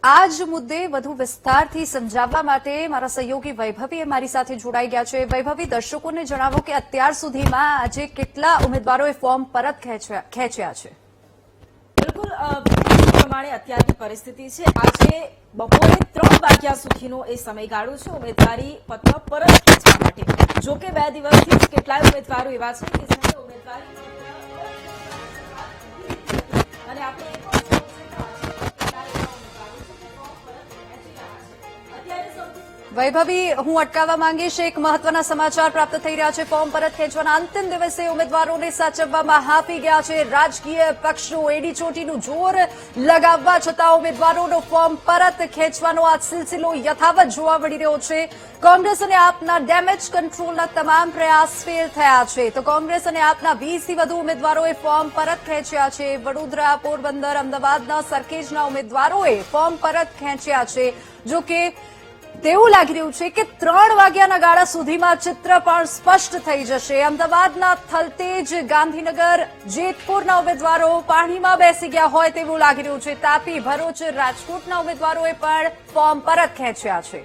આ જ મુદ્દે વધુ વિસ્તારથી સમજાવવા માટે મારા સહયોગી વૈભવી મારી સાથે જોડાઈ ગયા છે। વૈભવી, દર્શકોને જણાવો કે અત્યાર સુધીમાં આજે કેટલા ઉમેદવારોએ ફોર્મ પરત ખેંચ્યા છે? બિલકુલ પ્રમાણે અત્યારની પરિસ્થિતિ છે, આજે બપોરે 3 વાગ્યા સુધીનો એ સમયગાળો છે ઉમેદવારી પત્ર પરત ખેંચવા માટે। જો કે 2 દિવસથી જ કેટલાય ઉમેદવારો એવા છે કે જેને ઉમેદવારી અને આપણે વૈભવી, હું અટકાવવા માંગીશ। એક મહત્વના સમાચાર પ્રાપ્ત થઈ રહ્યા છે। ફોર્મ પરત ખેંચવાના અંતિમ દિવસે ઉમેદવારોને સાચવવામાં હાંફી ગયા છે। રાજકીય પક્ષો એડી ચોટીનું જોર લગાવવા છતાં ઉમેદવારોનો ફોર્મ પરત ખેંચવાનો આ સિલસિલો યથાવત જોવા મળી રહ્યો છે। કોંગ્રેસ અને આપના ડેમેજ કંટ્રોલના તમામ પ્રયાસ ફેલ થયા છે, તો કોંગ્રેસ અને આપના 20 થી વધુ ઉમેદવારોએ ફોર્મ પરત ખેંચ્યા છે। વડોદરા, પોરબંદર, અમદાવાદના સરખેજના ઉમેદવારોએ ફોર્મ પરત ખેંચ્યા છે। જો કે તેવું લાગી રહ્યું છે કે 3 વાગ્યાના ગાળા સુધીમાં ચિત્ર પણ સ્પષ્ટ થઈ જશે। અમદાવાદના થલતેજ, ગાંધીનગર, જેતપુરના ઉમેદવારો પાણીમાં બેસી ગયા હોય તેવું લાગી રહ્યું છે। તાપી, ભરૂચ, રાજકોટના ઉમેદવારોએ પણ ફોર્મ પરત ખેંચ્યા છે।